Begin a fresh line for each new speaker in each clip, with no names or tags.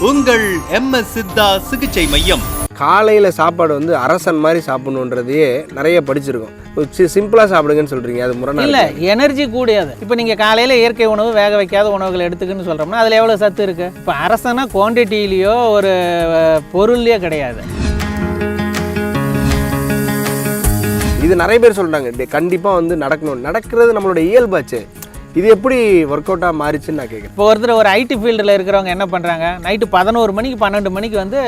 உங்கள் MS சித்தா சிகிச்சை மையம்.
காலையில் சாப்பாடு வந்து அரசன் மாதிரி சாப்பிடணுன்றதையே நிறைய படிச்சிருக்கோம். சிம்பிளாக சாப்பிடுங்கன்னு சொல்கிறீங்க, அது முரணா
இல்லை? எனர்ஜி கூடியது. இப்போ நீங்கள் காலையில் இயற்கை உணவு, வேக வைக்காத உணவுகள் எடுத்துக்குன்னு சொல்கிறோம்னா அதில் எவ்வளோ சத்து இருக்குது? இப்போ அரசனா குவான்டிட்டிலேயோ ஒரு பொருள்லையோ கிடையாது.
இது நிறைய பேர் சொல்கிறாங்க கண்டிப்பாக வந்து நடக்கிறது நம்மளோட இயல்பாச்சு. இது எப்படி ஒர்க் அவுட்டாக மாறிச்சுன்னு நான் கேட்குறேன்.
இப்போ ஒருத்தர் ஒரு ஐடி ஃபீல்டில் இருக்கிறவங்க என்ன பண்ணுறாங்க, நைட்டு 11 மணிக்கு 12 மணிக்கு வந்து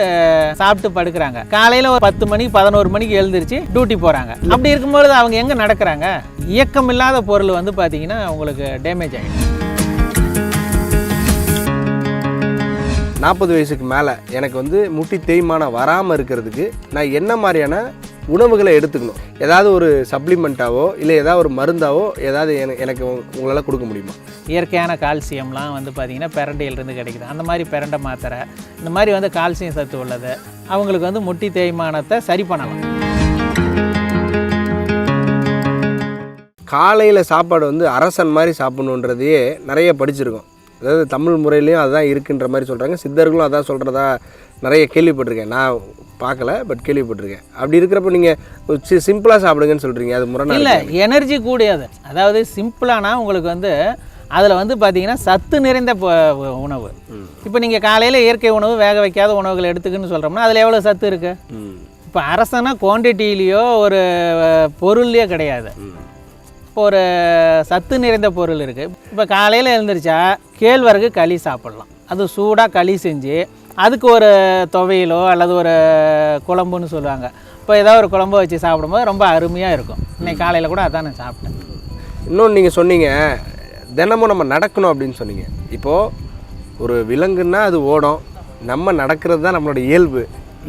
சாப்பிட்டு படுக்கிறாங்க. காலையில் ஒரு 10 மணிக்கு 11 மணிக்கு எழுந்திரிச்சு டியூட்டி போகிறாங்க. அப்படி இருக்கும்பொழுது அவங்க எங்கே நடக்கிறாங்க? இயக்கம் இல்லாத பொருள் வந்து பார்த்தீங்கன்னா உங்களுக்கு டேமேஜ் ஆகிடும்.
40 வயசுக்கு மேலே எனக்கு வந்து முட்டி தேய்மானம் வராமல் இருக்கிறதுக்கு நான் என்ன மாதிரியான உணவுகளை எடுத்துக்கணும்? ஏதாவது ஒரு சப்ளிமெண்ட்டாவோ இல்லை ஏதாவது ஒரு மருந்தாவோ ஏதாவது எனக்கு உங்களால் கொடுக்க முடியுமா?
இயற்கையான கால்சியம்லாம் வந்து பார்த்திங்கன்னா பிரண்டையிலிருந்து கிடைக்குது. அந்த மாதிரி பிரண்டை மாத்திரை, இந்த மாதிரி வந்து கால்சியம் சத்து உள்ளது அவங்களுக்கு வந்து முட்டி தேய்மானத்தை சரி பண்ணலாம்.
காலையில் சாப்பாடு வந்து அரசன் மாதிரி சாப்பிடணுன்றதையே நிறைய படிச்சிருக்கோம். அதாவது தமிழ் முறையிலையும் அதுதான் இருக்குன்ற மாதிரி சொல்கிறாங்க. சித்தர்களும் அதான் சொல்கிறதா நிறைய கேள்விப்பட்டிருக்கேன். நான் பார்க்கல, பட் கேள்விப்பட்டிருக்கேன். அப்படி இருக்கிறப்ப நீங்கள் சிம்பிளாக சாப்பிடுங்கன்னு சொல்கிறீங்க, அது முரணா
இல்லை? எனர்ஜி கூடியது. அதாவது சிம்பிளானா உங்களுக்கு வந்து அதில் வந்து பார்த்தீங்கன்னா சத்து நிறைந்த உணவு. இப்போ நீங்கள் காலையில் இயற்கை உணவு, வேக வைக்காத உணவுகள் எடுத்துக்குன்னு சொல்கிறோம்னா அதில் எவ்வளோ சத்து இருக்குது? இப்போ அரசனா குவான்டிட்டிலேயோ ஒரு பொருள்லையோ கிடையாது. இப்போ ஒரு சத்து நிறைந்த பொருள் இருக்குது. இப்போ காலையில் எழுந்திரிச்சா கேழ்வரகு களி சாப்பிட்லாம். அது சூடாக களி செஞ்சு அதுக்கு ஒரு துவையலோ அல்லது ஒரு குழம்புன்னு சொல்லுவாங்க. இப்போ ஏதாவது ஒரு குழம்பு வச்சு சாப்பிடும்போது ரொம்ப அருமையாக இருக்கும். இன்னைக்கு காலையில் கூட அதான் நான் சாப்பிட்டேன்.
இன்னொன்று நீங்கள் சொன்னீங்க, தினமும் நம்ம நடக்கணும் அப்படின்னு சொன்னீங்க. இப்போது ஒரு விலங்குன்னா அது ஓடும், நம்ம நடக்கிறது தான் நம்மளோட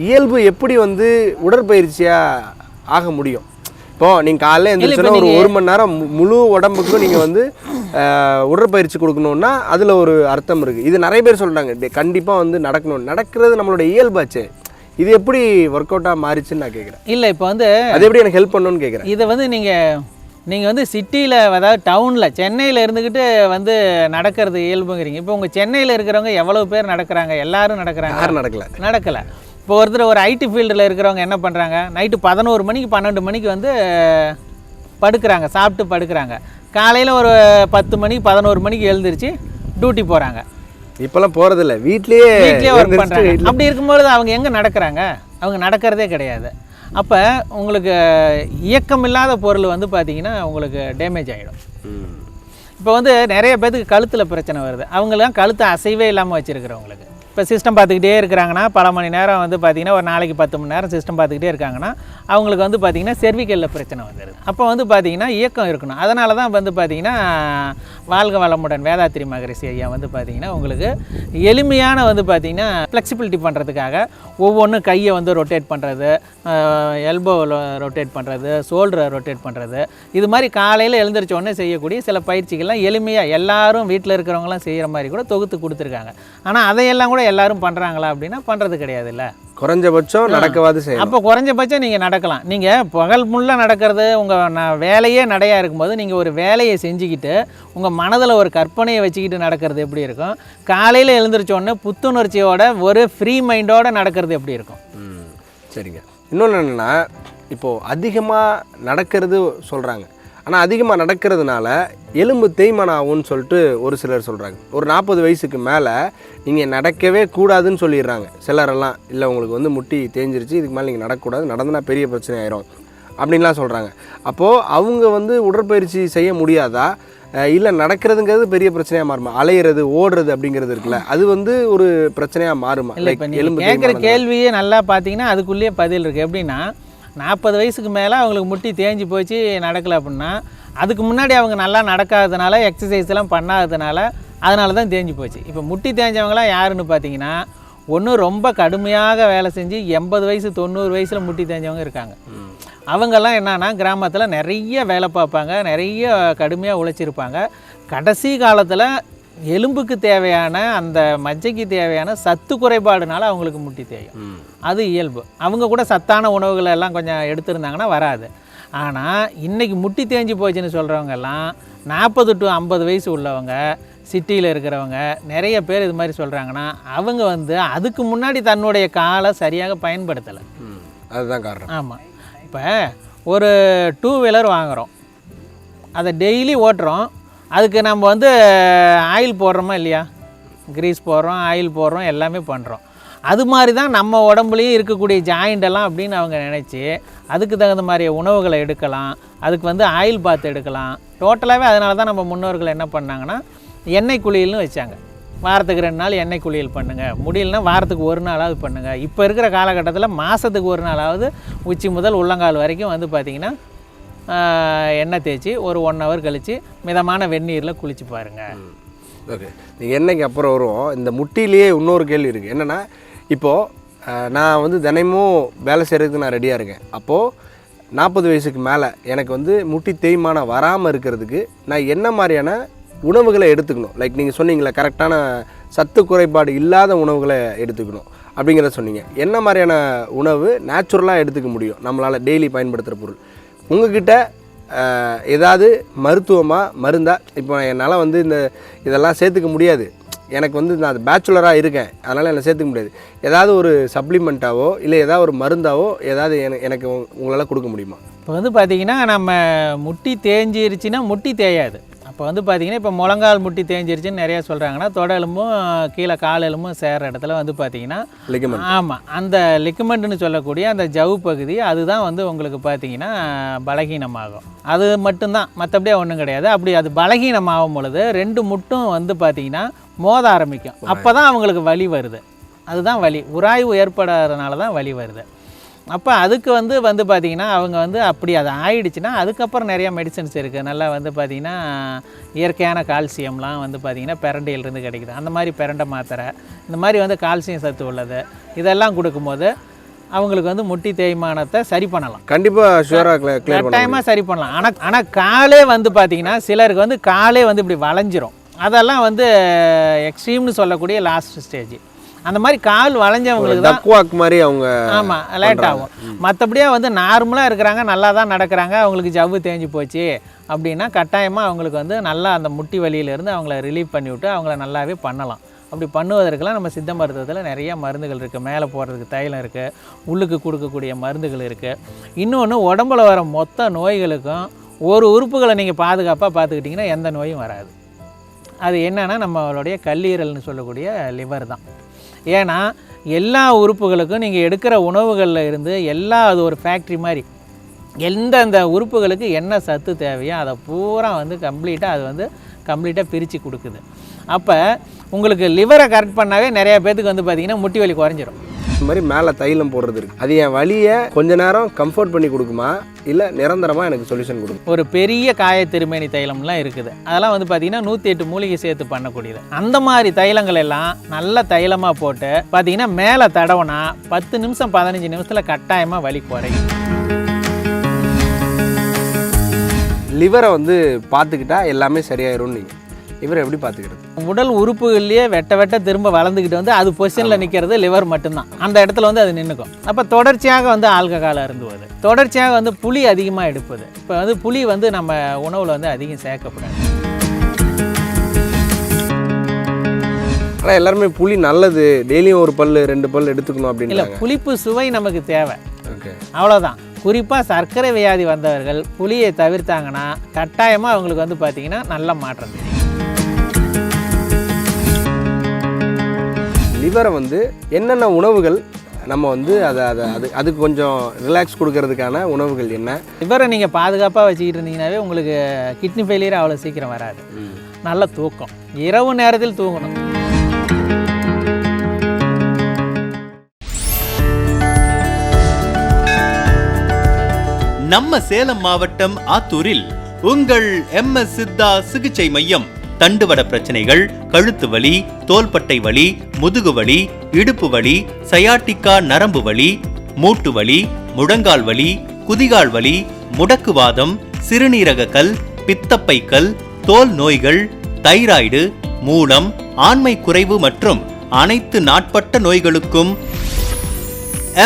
இயல்பு எப்படி வந்து உடற்பயிற்சியாக ஆக முடியும்? இப்போது நீங்கள் காலையில் எழுந்திரிச்சோன்னா ஒரு மணி நேரம் முழு உடம்புக்கும் நீங்கள் வந்து உடற்பயிற்சி கொடுக்கணுன்னா அதில் ஒரு அர்த்தம் இருக்குது. இது நிறைய பேர் சொல்கிறாங்க கண்டிப்பாக வந்து நடக்கிறது நம்மளோட இயல்பாச்சு. இது எப்படி ஒர்க் அவுட்டாக மாறிச்சுன்னு நான் கேட்குறேன்.
இல்லை, இப்போ வந்து
அது எப்படி எனக்கு ஹெல்ப் பண்ணணும்னு கேட்குறேன்.
இதை வந்து நீங்கள் வந்து சிட்டியில், அதாவது டவுனில், சென்னையில் இருந்துக்கிட்டு வந்து நடக்கிறது இயல்புங்கிறீங்க. இப்போ உங்கள் சென்னையில் இருக்கிறவங்க எவ்வளோ பேர் நடக்கிறாங்க? எல்லாரும் நடக்கிறாங்க?
யாரும் நடக்கலை.
இப்போ ஒருத்தர் ஒரு ஐடி ஃபீல்டில் இருக்கிறவங்க என்ன பண்ணுறாங்க, நைட்டு 11 மணிக்கு 12 மணிக்கு வந்து படுக்கிறாங்க, சாப்பிட்டு படுக்கிறாங்க. காலையில் ஒரு 10 மணிக்கு 11 மணிக்கு எழுந்திரிச்சு டியூட்டி போகிறாங்க.
இப்போல்லாம் போகிறதில்ல, வீட்லேயே
ஒர்க் பண்ணுறாங்க. அப்படி இருக்கும்பொழுது அவங்க எங்கே நடக்கிறாங்க? அவங்க நடக்கிறதே கிடையாது. அப்போ உங்களுக்கு இயக்கம் இல்லாத பொருள் வந்து பார்த்திங்கன்னா உங்களுக்கு டேமேஜ் ஆகிடும். இப்போ வந்து நிறைய பேருக்கு கழுத்தில் பிரச்சனை வருது. அவங்களாம் கழுத்தை அசைவே இல்லாமல் வச்சுருக்கிறவங்களுக்கு இப்போ சிஸ்டம் பார்த்துக்கிட்டே இருக்கிறாங்கன்னா பல மணி நேரம் வந்து பார்த்திங்கன்னா ஒரு நாளைக்கு 10 மணி நேரம் சிஸ்டம் பார்த்துக்கிட்டே இருக்காங்கன்னா அவங்களுக்கு வந்து பார்த்திங்கன்னா செர்விக்கலில் பிரச்சனை வந்துடுது. அப்போ வந்து பார்த்திங்கன்னா இயக்கம் இருக்கணும். அதனால தான் வந்து பார்த்திங்கன்னா வாழ்க வளமுடன் வேதாத்திரி மகரிஷி ஐயா வந்து பார்த்திங்கன்னா உங்களுக்கு எளிமையான வந்து பார்த்திங்கன்னா ஃப்ளெக்சிபிலிட்டி பண்ணுறதுக்காக ஒவ்வொன்றும் கையை வந்து ரொட்டேட் பண்ணுறது, எல்போவில் ரொட்டேட் பண்ணுறது, ஷோல்டரை ரொட்டேட் பண்ணுறது, இது மாதிரி காலையில் எழுந்திரிச்ச உடனே செய்யக்கூடிய சில பயிற்சிகள்லாம் எளிமையாக எல்லாரும் வீட்டில் இருக்கிறவங்களாம் செய்கிற மாதிரி கூட தொகுத்து கொடுத்துருக்காங்க. ஆனால் அதையெல்லாம் கூட எல்லாரும் பண்ணுறாங்களா அப்படின்னா பண்ணுறது கிடையாது. இல்லை,
குறைஞ்சபட்சம் நடக்கவாது செய்யும்.
அப்போ குறைஞ்சபட்சம் நீங்கள் நடக்கலாம். நீங்கள் பகல் முள்ள நடக்கிறது உங்கள் வேலையே நடையாக இருக்கும்போது நீங்கள் ஒரு வேலையை செஞ்சுக்கிட்டு உங்கள் மனதில் ஒரு கற்பனையை வச்சுக்கிட்டு நடக்கிறது எப்படி இருக்கும்? காலையில் எழுந்திரிச்சோடனே புத்துணர்ச்சியோட ஒரு ஃப்ரீ மைண்டோடு நடக்கிறது எப்படி இருக்கும்?
சரிங்க. இன்னொன்று என்னென்னா, இப்போது அதிகமாக நடக்கிறது சொல்கிறாங்க, ஆனால் அதிகமாக நடக்கிறதுனால எலும்பு தேய்மானம் ஆகும்னு சொல்லிட்டு ஒரு சிலர் சொல்கிறாங்க. ஒரு 40 வயசுக்கு மேலே நீங்கள் நடக்கவே கூடாதுன்னு சொல்லிடுறாங்க சிலரெல்லாம். இல்லை, உங்களுக்கு வந்து முட்டி தேஞ்சிருச்சு, இதுக்கு மேலே நீங்கள் நடக்கக்கூடாது, நடந்துனா பெரிய பிரச்சனை ஆயிரும் அப்படின்லாம் சொல்கிறாங்க. அப்போது அவங்க வந்து உடற்பயிற்சி செய்ய முடியாதா? இல்லை, நடக்கிறதுங்கிறது பெரிய பிரச்சனையாக மாறுமா? அலையிறது, ஓடுறது அப்படிங்கிறது இருக்குல்ல, அது வந்து ஒரு பிரச்சனையாக மாறுமா?
இல்லை, இப்போ நீங்கள் கேட்குற கேள்வியே நல்லா பார்த்தீங்கன்னா அதுக்குள்ளேயே பதில் இருக்குது. எப்படின்னா 40 வயசுக்கு மேலே அவங்களுக்கு முட்டி தேஞ்சு போச்சு, நடக்கலை அப்படின்னா அதுக்கு முன்னாடி அவங்க நல்லா நடக்காததுனால, எக்ஸசைஸ்லாம் பண்ணாததுனால, அதனால தான் தேஞ்சு போச்சு. இப்போ முட்டி தேஞ்சவங்களாம் யாருன்னு பார்த்தீங்கன்னா, ஒன்று ரொம்ப கடுமையாக வேலை செஞ்சு 80 வயசு 90 வயசில் முட்டி தேஞ்சவங்க இருக்காங்க. அவங்கெல்லாம் என்னன்னா கிராமத்தில் நிறைய வேலை பார்ப்பாங்க, நிறைய கடுமையாக உழைச்சிருப்பாங்க. கடைசி காலத்தில் எலும்புக்கு தேவையான அந்த மஜ்ஜைக்கு தேவையான சத்து குறைபாடுனால அவங்களுக்கு முட்டி தேயும். அது இயல்பு. அவங்க கூட சத்தான உணவுகளை எல்லாம் கொஞ்சம் எடுத்திருந்தாங்கன்னா வராது. ஆனால் இன்றைக்கி முட்டி தேஞ்சு போச்சுன்னு சொல்கிறவங்கெல்லாம் 40 to 50 வயசு உள்ளவங்க சிட்டியில் இருக்கிறவங்க நிறைய பேர் இது மாதிரி சொல்கிறாங்கன்னா அவங்க வந்து அதுக்கு முன்னாடி தன்னுடைய காலை சரியாக பயன்படுத்தலை.
அதுதான் காரணம்.
ஆமாம். இப்போ ஒரு 2 வீலர் வாங்குகிறோம், அதை டெய்லி ஓட்டுறோம், அதுக்கு நம்ம வந்து ஆயில் போடுறோமா இல்லையா, கிரீஸ் போடுறோம், ஆயில் போடுறோம், எல்லாமே பண்ணுறோம். அது மாதிரி தான் நம்ம உடம்புலையும் இருக்கக்கூடிய ஜாயிண்டெல்லாம் அப்படின்னு அவங்க நினச்சி அதுக்கு தகுந்த மாதிரி உணவுகளை எடுக்கலாம், அதுக்கு வந்து ஆயில் பாத் எடுக்கலாம். டோட்டலாகவே அதனால தான் நம்ம முன்னோர்கள் என்ன பண்ணாங்கன்னா எண்ணெய் குளியல்னு வச்சாங்க. வாரத்துக்கு 2 நாள் எண்ணெய் குளியல் பண்ணுங்கள், முடியலன்னா வாரத்துக்கு 1 நாளாவது பண்ணுங்கள். இப்போ இருக்கிற காலகட்டத்தில் மாதத்துக்கு 1 நாளாவது உச்சி முதல் உள்ளங்கால் வரைக்கும் வந்து பார்த்திங்கன்னா எண்ணெய் தேய்ச்சி ஒரு 1 ஹவர் கழித்து மிதமான வெந்நீரில் குளித்து பாருங்கள்.
ஓகே, நீங்கள் எண்ணெய்க்கு அப்புறம் வருவோம். இந்த முட்டிலேயே இன்னொரு கேள்வி இருக்குது. என்னென்னா, இப்போது நான் வந்து தினமும் வேலை செய்கிறதுக்கு நான் ரெடியாக இருக்கேன். அப்போது 40 வயசுக்கு மேலே எனக்கு வந்து முட்டி தேய்மானம் வராமல் இருக்கிறதுக்கு நான் என்ன மாதிரியான உணவுகளை எடுத்துக்கணும்? லைக் நீங்கள் சொன்னீங்களே, கரெக்டான சத்து குறைபாடு இல்லாத உணவுகளை எடுத்துக்கணும் அப்படிங்கிறத சொன்னீங்க. என்ன மாதிரியான உணவு நேச்சுரலாக எடுத்துக்க முடியும் நம்மளால் டெய்லி பயன்படுத்துகிற பொருள்? உங்ககிட்ட ஏதாவது மருந்தா? இப்போ என்னால் வந்து இதெல்லாம் சேர்த்துக்க முடியாது, எனக்கு வந்து நான் பேச்சுலராக இருக்கேன், அதனால் என்னை சேர்த்துக்க முடியாது, ஏதாவது ஒரு சப்ளிமெண்ட்டாவோ இல்லை ஏதாவது ஒரு மருந்தாவோ ஏதாவது எனக்கு உங்களால் கொடுக்க முடியுமா?
இப்போ வந்து பார்த்திங்கன்னா நம்ம முட்டி தேஞ்சிருச்சுன்னா முட்டி தேயாது. அப்போ வந்து பார்த்திங்கன்னா இப்போ முழங்கால் முட்டி தேஞ்சிருச்சுன்னு நிறையா சொல்கிறாங்கன்னா தொட எலும்பும் கீழே கால் எலும்பும் சேர்கிற இடத்துல வந்து பார்த்திங்கன்னா
லிகமெண்ட்.
ஆமாம், அந்த லிகமெண்ட்னு சொல்லக்கூடிய அந்த ஜவ்வு பகுதி அதுதான் வந்து உங்களுக்கு பார்த்திங்கன்னா பலகீனமாகும். அது மட்டும்தான், மற்றபடியே ஒன்றும் கிடையாது. அப்படி அது பலகீனமாகும் பொழுது 2 முட்டும் வந்து பார்த்திங்கன்னா மோத ஆரம்பிக்கும். அப்போ தான் அவங்களுக்கு வலி வருது. அதுதான் வலி, உராய்வு ஏற்படாதனால தான் வலி வருது. அப்போ அதுக்கு வந்து பார்த்திங்கன்னா அவங்க வந்து அப்படி அது ஆயிடுச்சுன்னா அதுக்கப்புறம் நிறையா மெடிசன்ஸ் இருக்குது. நல்லா வந்து பார்த்திங்கன்னா இயற்கையான கால்சியம்லாம் வந்து பார்த்திங்கன்னா பிரண்டையிலிருந்து கிடைக்குது. அந்த மாதிரி பிரண்டை மாத்திரை, இந்த மாதிரி வந்து கால்சியம் சத்து உள்ளது, இதெல்லாம் கொடுக்கும்போது அவங்களுக்கு வந்து முட்டி தேய்மானத்தை சரி பண்ணலாம்.
கண்டிப்பாக ஷுவராக
கட்டாயமாக சரி பண்ணலாம். ஆனால் காலே வந்து பார்த்திங்கன்னா சிலருக்கு வந்து காலே வந்து இப்படி வளைஞ்சிரும். அதெல்லாம் வந்து எக்ஸ்ட்ரீம்னு சொல்லக்கூடிய லாஸ்ட் ஸ்டேஜ். அந்த மாதிரி கால் வளைஞ்சவங்களுக்கு தான்
மாதிரி அவங்க
ஆமாம் லேட் ஆகும். மற்றபடியே வந்து நார்மலாக இருக்கிறாங்க, நல்லா தான் நடக்கிறாங்க, அவங்களுக்கு ஜவ்வு தேஞ்சு போச்சு அப்படின்னா கட்டாயமாக அவங்களுக்கு வந்து நல்லா அந்த முட்டி வலியிலேருந்து அவங்கள ரிலீவ் பண்ணிவிட்டு அவங்கள நல்லாவே பண்ணலாம். அப்படி பண்ணுவதற்கெல்லாம் நம்ம சித்த மருத்துவத்தில் நிறைய மருந்துகள் இருக்குது. மேலே போடுறதுக்கு தைலம் இருக்குது, உள்ளுக்கு கொடுக்கக்கூடிய மருந்துகள் இருக்குது. இன்னொன்று, உடம்புல வர மொத்த நோய்களுக்கும் ஒரு உறுப்புகளை நீங்கள் பாதுகாப்பாக பார்த்துக்கிட்டிங்கன்னா எந்த நோயும் வராது. அது என்னென்னா நம்மளுடைய கல்லீரல்னு சொல்லக்கூடிய லிவர் தான். ஏன்னா எல்லா உறுப்புகளுக்கும் நீங்கள் எடுக்கிற உணவுகளில் இருந்து அது ஒரு ஃபேக்ட்ரி மாதிரி எந்தெந்த உறுப்புகளுக்கு என்ன சத்து தேவையோ அதை பூரா வந்து கம்ப்ளீட்டாக பிரித்து கொடுக்குது. அப்போ உங்களுக்கு லிவரை கரெக்ட் பண்ணாவே நிறைய பேத்துக்கு வந்து பார்த்திங்கன்னா முட்டி வலி குறைஞ்சிரும்.
இந்த மாதிரி மேலே தைலம் போடுறது இருக்குது, அது என் வலியை கொஞ்ச நேரம் கம்ஃபர்ட் பண்ணி கொடுக்குமா இல்லை நிரந்தரமாக எனக்கு சொல்யூஷன் கொடுக்கும்?
ஒரு பெரிய காய திருமேனி தைலம்லாம் இருக்குது, அதெல்லாம் வந்து பார்த்திங்கன்னா 108 மூலிகை சேர்த்து பண்ணக்கூடியது. அந்த மாதிரி தைலங்கள் எல்லாம் நல்ல தைலமாக போட்டு பார்த்திங்கன்னா மேலே தடவைனா 10 நிமிஷம் 15 நிமிஷத்தில் கட்டாயமாக வலி குறையும்.
லிவரை வந்து பார்த்துக்கிட்டா எல்லாமே சரியாயிரும். நீங்கள் லிவரை எப்படி பார்த்துக்கிறது?
உடல் உறுப்புகள்லேயே வெட்ட திரும்ப வளர்ந்துக்கிட்டு வந்து அது பொசிஷனில் நிற்கிறது லிவர் மட்டும்தான். அந்த இடத்துல வந்து அது நின்றுக்கும். அப்போ தொடர்ச்சியாக வந்து ஆல்கஹால் அருந்துவது, தொடர்ச்சியாக வந்து புளி அதிகமாக எடுப்பது. இப்போ வந்து புளி வந்து நம்ம உணவில் வந்து அதிகம் சேர்க்கப்படாது.
ஆனால் எல்லாருமே புளி நல்லது, டெய்லியும் ஒரு பல் 2 பல் எடுத்துக்கணும் அப்படின்னு
இல்லை, புளிப்பு சுவை நமக்கு தேவை.
ஓகே,
அவ்வளோதான். குறிப்பாக சர்க்கரை வியாதி வந்தவர்கள் புளியை தவிர்த்தாங்கன்னா கட்டாயமாக அவங்களுக்கு வந்து பார்த்திங்கன்னா நல்ல மாற்றம் தெரியும்.
லிவரை வந்து என்னென்ன உணவுகள் நம்ம வந்து அதுக்கு கொஞ்சம் ரிலாக்ஸ் கொடுக்கறதுக்கான உணவுகள் என்ன?
லிவரை நீங்கள் பாதுகாப்பாக வச்சுக்கிட்டு இருந்தீங்கன்னாவே உங்களுக்கு கிட்னி ஃபெயிலியர் அவ்வளோ சீக்கிரம் வராது. நல்ல தூக்கம், இரவு நேரத்தில் தூங்கணும்.
நம்ம சேலம் மாவட்டம் ஆத்தூரில் உங்கள் MS சித்தா சிகிச்சை மையம். தண்டுவட பிரச்சனைகள், கழுத்து வலி, தோள்பட்டை வலி, முதுகு வலி, இடுப்பு வலி, சயாட்டிக்கா நரம்பு வலி, மூட்டு வலி, முழங்கால் வலி, குதிகால் வலி, முடக்குவாதம், சிறுநீரக கல், பித்தப்பை கல், தோல் நோய்கள், தைராய்டு, மூலம், ஆண்மை குறைவு மற்றும் அனைத்து நாட்பட்ட நோய்களுக்கும்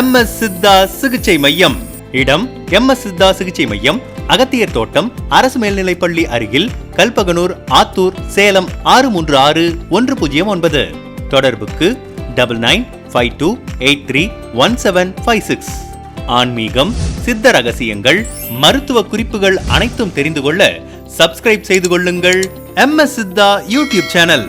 MS சித்தா சிகிச்சை மையம். இடம் MS சித்தா சிகிச்சை மையம், அகத்தியர் தோட்டம், அரசு மேல்நிலைப்பள்ளி அருகில், கல்பகனூர், ஆத்தூர், சேலம் 636109. தொடர்புக்கு 9952831756. ஆன்மீகம், சித்த ரகசியங்கள், மருத்துவ குறிப்புகள் அனைத்தும் தெரிந்து கொள்ள சப்ஸ்கிரைப் செய்து கொள்ளுங்கள் MS சித்தா யூடியூப் சேனல்.